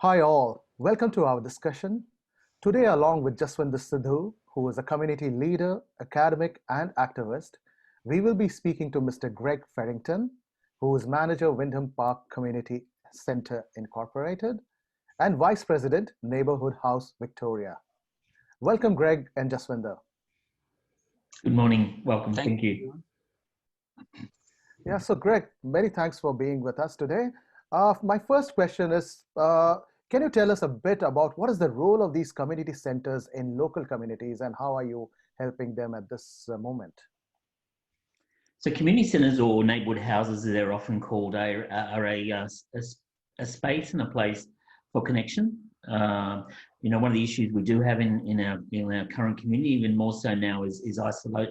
Hi all, welcome to our discussion. Today, along with Jaswinder Sidhu, who is a community leader, academic, and activist, we will be speaking to Mr. GREG FERRINGTON, who is manager Wyndham Park Community Centre Incorporated and Vice President, Neighbourhood House Victoria. Welcome, Greg and Jaswinder. Good morning. Welcome. Thank Thank you. Yeah, so Greg, many thanks for being with us today. My first question is, can you tell us a bit about what is the role of these community centers in local communities and how are you helping them at this moment? So community centres or neighbourhood houses, as they're often called, are a space and a place for connection. One of the issues we do have in our current community, even more so now, is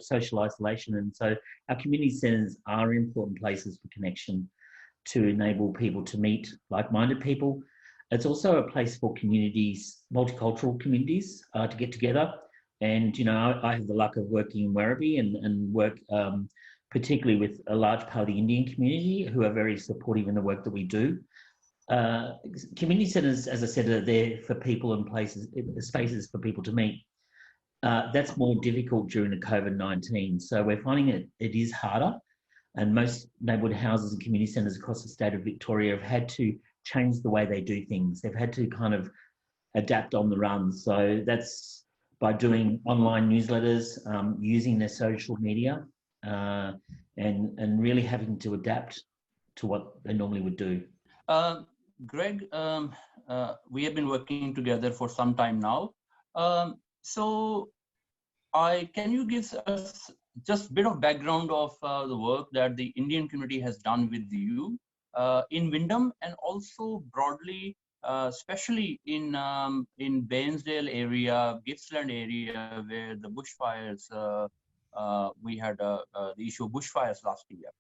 social isolation. And so our community centres are important places for connection to enable people to meet like-minded people. It's also a place for communities, multicultural communities, to get together. And, I have the luck of working in Werribee and work particularly with a large part of the Indian community who are very supportive in the work that we do. Community centres, as I said, are there for people and places, spaces for people to meet. That's more difficult during the COVID-19. So we're finding it is harder, and most neighbourhood houses and community centres across the state of Victoria have had to change the way they do things. They've had to kind of adapt on the run. So that's by doing online newsletters, using their social media, and really having to adapt to what they normally would do. Greg, we have been working together for some time now. Can you give us just a bit of background of the work that the Indian community has done with you in Wyndham and also broadly, especially in Bairnsdale area, Gippsland area, where the bushfires, we had the issue of bushfires last year.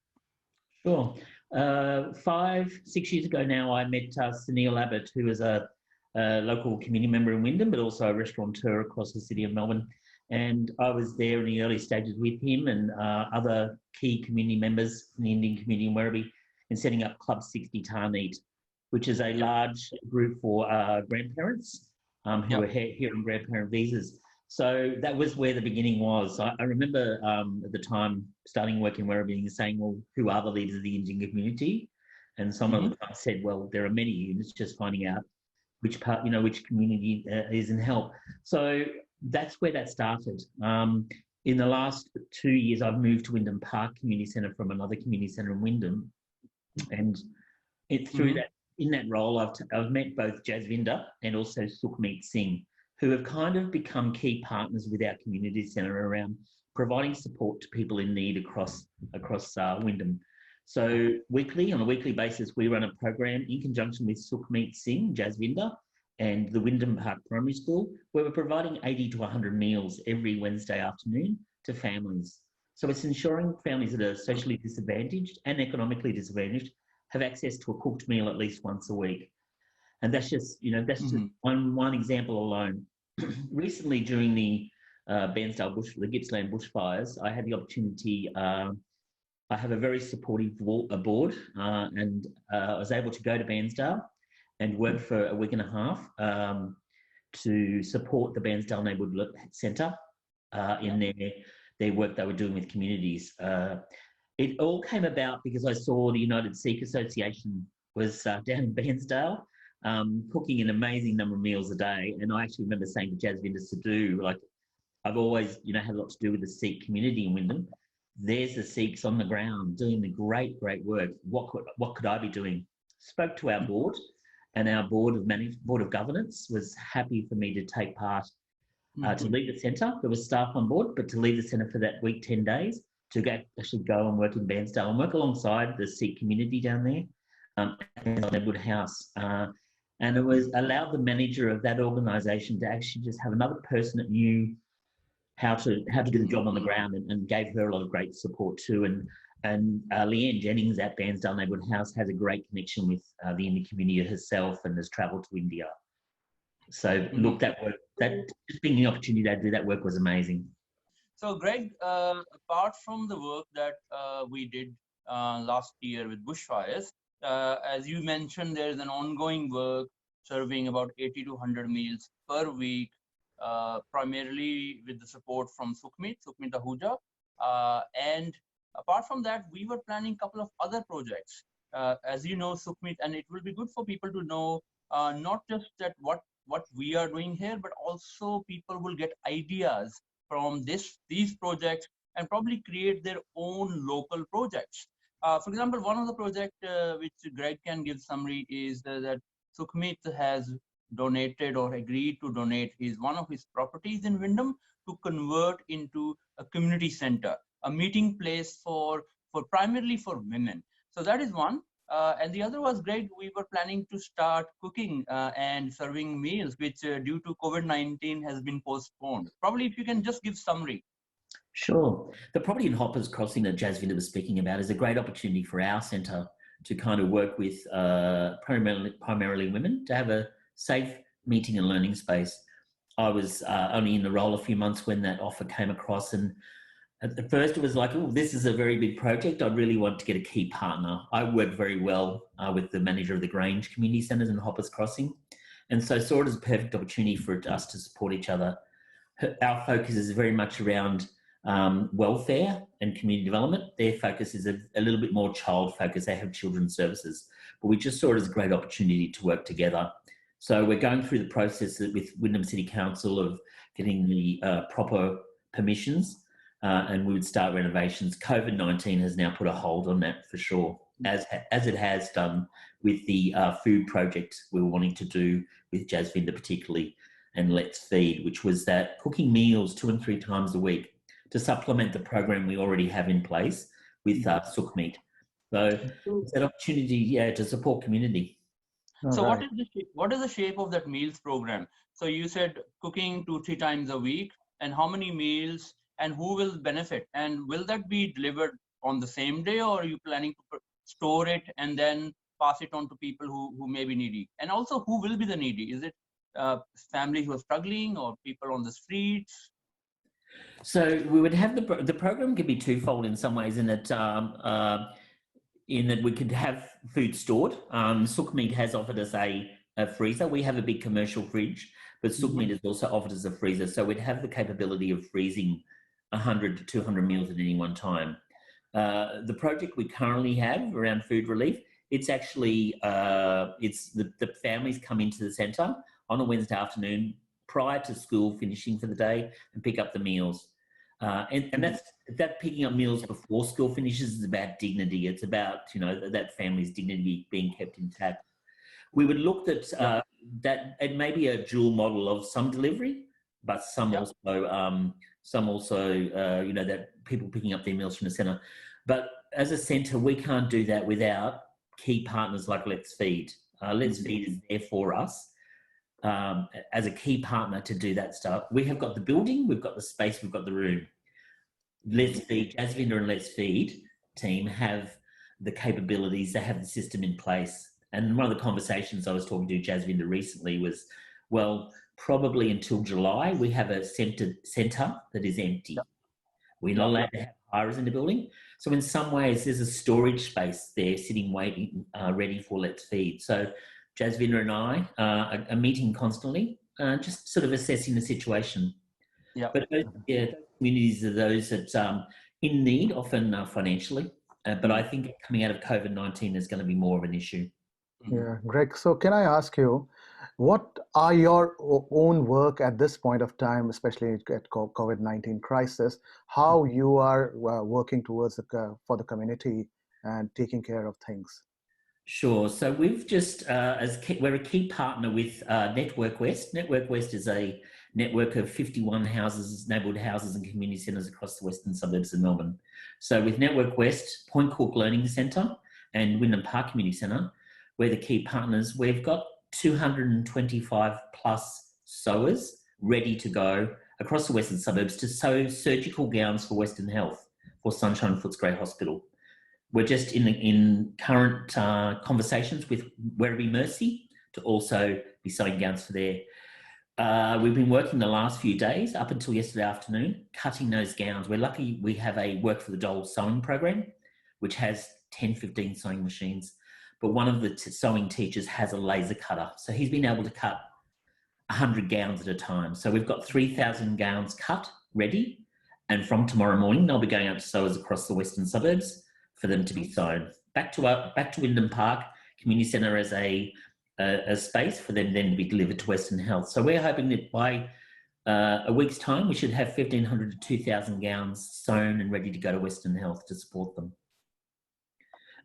Sure. 5-6 years ago now, I met Sunil Abbott, who is a local community member in Wyndham, but also a restaurateur across the city of Melbourne. And I was there in the early stages with him and other key community members from the Indian community in Werribee in setting up Club 60 Tarneet, which is a large group for grandparents who are here on grandparent visas. So that was where the beginning was. I remember at the time starting work in Werribee and saying, well, who are the leaders of the Indian community? And someone at the time said, well, there are many units, just finding out which part, which community is in help. So that's where that started. In the last 2 years, I've moved to Wyndham Park Community Centre from another community centre in Wyndham. And through that, in that role, I've met both Jasvinder and also Sukhmeet Singh, who have kind of become key partners with our community centre around providing support to people in need across Wyndham. So on a weekly basis, we run a program in conjunction with Sukhmeet Singh, Jasvinder, and the Wyndham Park Primary School, where we're providing 80 to 100 meals every Wednesday afternoon to families. So it's ensuring families that are socially disadvantaged and economically disadvantaged have access to a cooked meal at least once a week. And that's just, just one example alone. Recently, during the the Gippsland bushfires, I had the opportunity. I have a very supportive board, and I was able to go to Bairnsdale and work for a week and a half to support the Bairnsdale Neighbourhood Centre in their work they were doing with communities. It all came about because I saw the United Sikh Association was down in Bairnsdale, cooking an amazing number of meals a day. And I actually remember saying to Jasvinder Sidhu, like, I've always, had a lot to do with the Sikh community in Wyndham. There's the Sikhs on the ground doing the great work. What could I be doing? Spoke to our board, and our board of governance was happy for me to take part to lead the centre. There was staff on board, but to lead the centre for that week, 10 days, to actually go and work in Bairnsdale and work alongside the Sikh community down there at the Neighbourhood House. And it was allowed the manager of that organisation to actually just have another person that knew how to do the job on the ground and gave her a lot of great support too. And Leanne Jennings at Bairnsdale Neighbourhood House has a great connection with the Indian community herself and has travelled to India. So look, that just being the opportunity to do that work was amazing. So Greg, apart from the work that we did last year with bushfires, as you mentioned, there is an ongoing work serving about 80 to 100 meals per week, primarily with the support from Sukhmeet Ahuja. And apart from that, we were planning a couple of other projects. As you know, Sukhmeet, and it will be good for people to know not just that what we are doing here, but also people will get ideas from these projects and probably create their own local projects. For example, one of the project which Greg can give summary is that Sukhmeet has donated or agreed to donate one of his properties in Wyndham to convert into a community center, a meeting place for primarily for women. So that is one. And the other was, Greg, we were planning to start cooking and serving meals, which due to COVID-19 has been postponed. Probably if you can just give summary. Sure. The property in Hoppers Crossing that Jasvinder was speaking about is a great opportunity for our centre to kind of work with primarily women to have a safe meeting and learning space. I was only in the role a few months when that offer came across, and at first it was like, oh, this is a very big project. I really want to get a key partner. I work very well with the manager of the Grange Community Centres in Hoppers Crossing, and so saw it as a perfect opportunity for us to support each other. Our focus is very much around welfare and community development. Their focus is a little bit more child focused. They have children's services, but we just saw it as a great opportunity to work together. So we're going through the process with Wyndham City Council of getting the proper permissions, and we would start renovations. COVID-19 has now put a hold on that for sure, as it has done with the food project we were wanting to do with Jasvinder particularly, and Let's Feed, which was that cooking meals 2 and 3 times a week to supplement the program we already have in place with Sukhmeet. So it's an opportunity, to support community. So what is the shape of that meals program? So you said cooking 2-3 times a week, and how many meals, and who will benefit? And will that be delivered on the same day, or are you planning to store it and then pass it on to people who may be needy? And also, who will be the needy? Is it families who are struggling or people on the streets? So we would have the program could be twofold in some ways, in that we could have food stored. Sukhmeet has offered us a freezer. We have a big commercial fridge, but Sukhmeet has also offered us a freezer. So we'd have the capability of freezing 100 to 200 meals at any one time. The project we currently have around food relief, it's actually, the families come into the centre on a Wednesday afternoon prior to school finishing for the day and pick up the meals. And that picking up meals before school finishes is about dignity. It's about, that family's dignity being kept intact. We would look at that it may be a dual model of some delivery, but some also, that people picking up their meals from the centre. But as a centre, we can't do that without key partners like Let's Feed. Let's Feed is there for us as a key partner to do that stuff. We have got the building, we've got the space, we've got the room. Let's Feed, Jasvinder and Let's Feed team have the capabilities, they have the system in place. And one of the conversations I was talking to Jasvinder recently was, well, probably until July, we have a centre that is empty. We're not allowed to have hirers in the building. So in some ways, there's a storage space there sitting, waiting, ready for Let's Feed. So Jasvinder and I are meeting constantly, just sort of assessing the situation. Yeah. But those communities are those that in need, often financially. But I think coming out of COVID-19 is going to be more of an issue. Yeah, Greg, so can I ask you, what are your own work at this point of time, especially at COVID-19 crisis, how you are working towards for the community and taking care of things? Sure. So we've just, we're a key partner with Network West. Network West is a network of 51 houses, neighbourhood houses and community centres across the western suburbs of Melbourne. So with Network West, Point Cook Learning Centre and Wyndham Park Community Centre, we're the key partners. We've got 225 plus sewers ready to go across the western suburbs to sew surgical gowns for Western Health for Sunshine Footscray Hospital. We're just in current conversations with Werribee Mercy to also be sewing gowns for there. We've been working the last few days up until yesterday afternoon, cutting those gowns. We're lucky we have a Work for the Dole sewing program, which has 10, 15 sewing machines. but one of the sewing teachers has a laser cutter. So he's been able to cut 100 gowns at a time. So we've got 3,000 gowns cut, ready. And from tomorrow morning, they'll be going out to sewers across the western suburbs for them to be sewn. Back to Wyndham Park Community Centre as a space for them then to be delivered to Western Health. So we're hoping that by a week's time, we should have 1,500 to 2,000 gowns sewn and ready to go to Western Health to support them.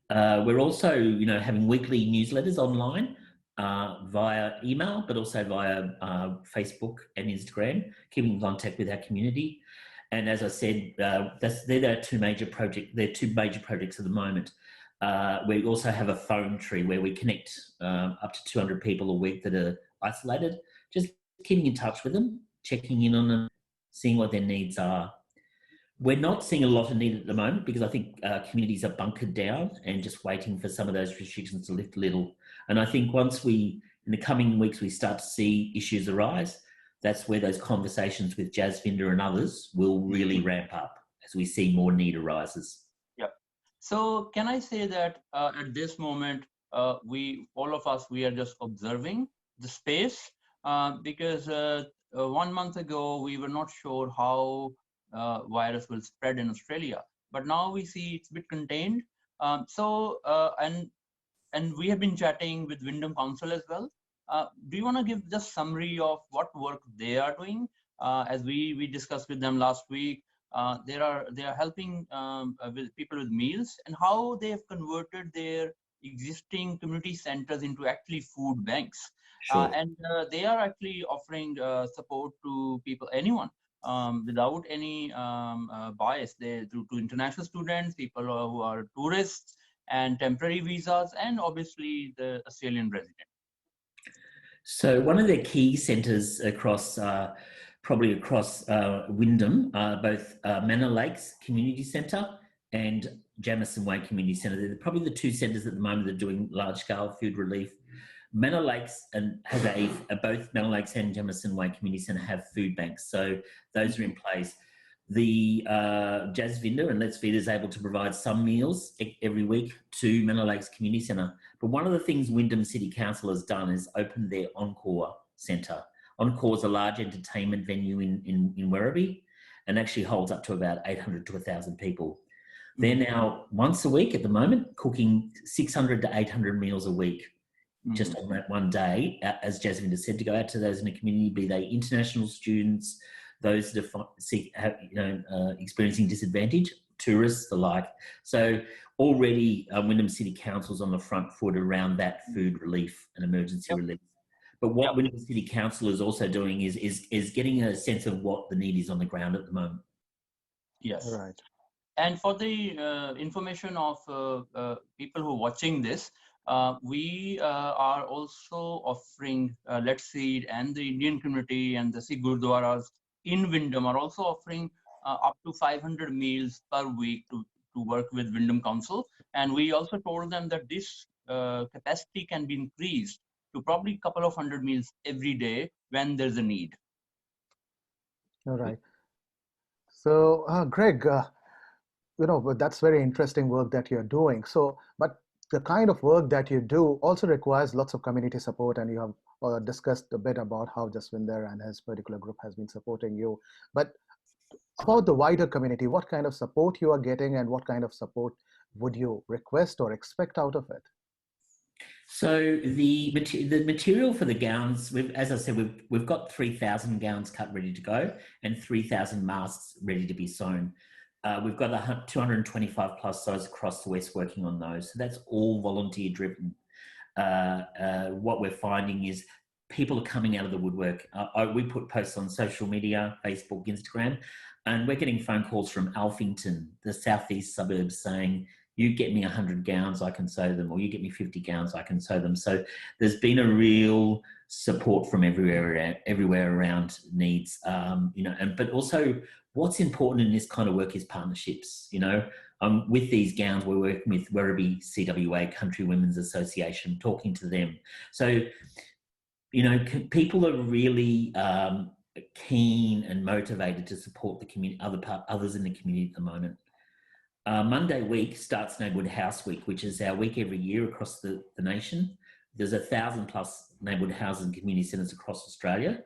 We're also, having weekly newsletters online via email, but also via Facebook and Instagram, keeping in contact with our community. And as I said, they're two major projects at the moment. We also have a phone tree where we connect up to 200 people a week that are isolated, just keeping in touch with them, checking in on them, seeing what their needs are. We're not seeing a lot of need at the moment because I think communities are bunkered down and just waiting for some of those restrictions to lift a little. And I think once in the coming weeks, we start to see issues arise, that's where those conversations with Jasvinder and others will really ramp up as we see more need arises. Yeah. So can I say that at this moment, all of us, we are just observing the space because 1 month ago, we were not sure how virus will spread in Australia, but now we see it's a bit contained. And we have been chatting with Wyndham Council as well. Do you want to give just summary of what work they are doing? As we discussed with them last week, they are helping with people with meals and how they have converted their existing community centers into actually food banks. Sure. And they are actually offering support to people, anyone, without any bias. To international students, people who are tourists and temporary visas, and obviously the Australian resident. So one of their key centres across Wyndham are both Manor Lakes Community Centre and Jamison Way Community Centre. They're probably the two centres at the moment that are doing large-scale food relief. Manor Lakes both Manor Lakes and Jamison Way Community Centre have food banks, so those are in place. The Jasvinder and Let's Feed is able to provide some meals every week to Manor Lakes Community Centre. But one of the things Wyndham City Council has done is open their Encore Centre. Encore is a large entertainment venue in Werribee and actually holds up to about 800 to 1,000 people. They're now once a week at the moment cooking 600 to 800 meals a week. Just on that one day, as Jasvinder said, to go out to those in the community, be they international students, those that are experiencing disadvantage, tourists, the like. So already Wyndham City Council's on the front foot around that food relief and emergency relief. But what Wyndham City Council is also doing is getting a sense of what the need is on the ground at the moment. Yes. All right. And for the information of people who are watching this, we are also offering Let's Feed and the Indian community and the Sikh Gurdwaras in Wyndham are also offering up to 500 meals per week to work with Wyndham Council. And we also told them that this capacity can be increased to probably a couple of hundred meals every day when there's a need. All right. So, Greg, that's very interesting work that you're doing. So, but the kind of work that you do also requires lots of community support, and you have discussed a bit about how Jasvinder and his particular group has been supporting you. But about the wider community, what kind of support you are getting and what kind of support would you request or expect out of it? So the material for the gowns, as I said, we've got 3,000 gowns cut ready to go and 3,000 masks ready to be sewn. We've got 225 plus sews across the West working on those. So that's all volunteer driven. What we're finding is people are coming out of the woodwork. We put posts on social media, Facebook, Instagram, and we're getting phone calls from Alphington, the southeast suburbs, saying, you get me 100 gowns, I can sew them, or you get me 50 gowns, I can sew them. So there's been a real support from everywhere around needs, but also what's important in this kind of work is partnerships. With these gowns, we're working with Werribee CWA Country Women's Association, talking to them. So, people are really keen and motivated to support the community, others in the community at the moment. Monday week starts Neighbourhood House Week, which is our week every year across the nation. There's 1,000+ neighbourhood houses and community centres across Australia,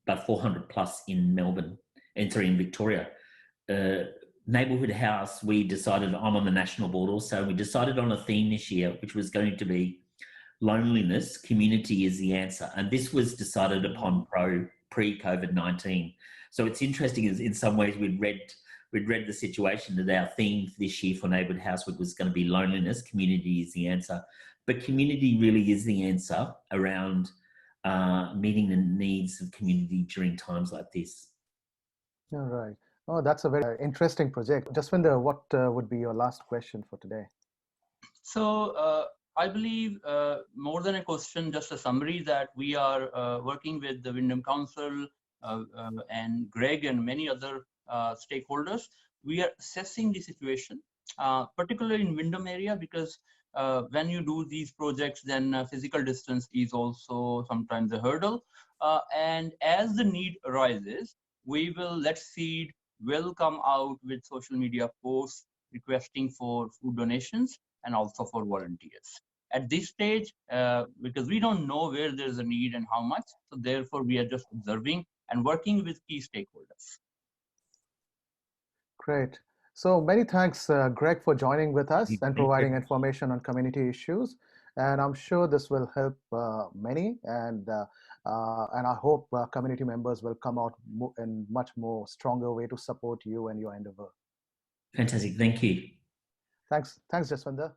but 400+ in Melbourne, and sorry, in Victoria. Neighbourhood House, we decided, I'm on the national board also, we decided on a theme this year, which was going to be loneliness, community is the answer. And this was decided upon pre-COVID-19. So it's interesting, in some ways we'd read the situation that our theme this year for Neighbourhood House Week was going to be loneliness, community is the answer. But community really is the answer around meeting the needs of community during times like this. All right. Oh, that's a very interesting project. Jasvinder, what would be your last question for today? So I believe more than a question, just a summary, that we are working with the Wyndham Council and GREG and many other stakeholders. We are assessing the situation, particularly in Wyndham area, because when you do these projects, then physical distance is also sometimes a hurdle. And as the need arises, we will, LetSeed will come out with social media posts requesting for food donations and also for volunteers. At this stage, because we don't know where there's a need and how much, so therefore we are just observing and working with key stakeholders. Great. So many thanks, Greg, for joining with us and providing information on community issues. And I'm sure this will help many, and I hope community members will come out in much more stronger way to support you and your endeavor. Fantastic. Thank you. Thanks, Jaswinder.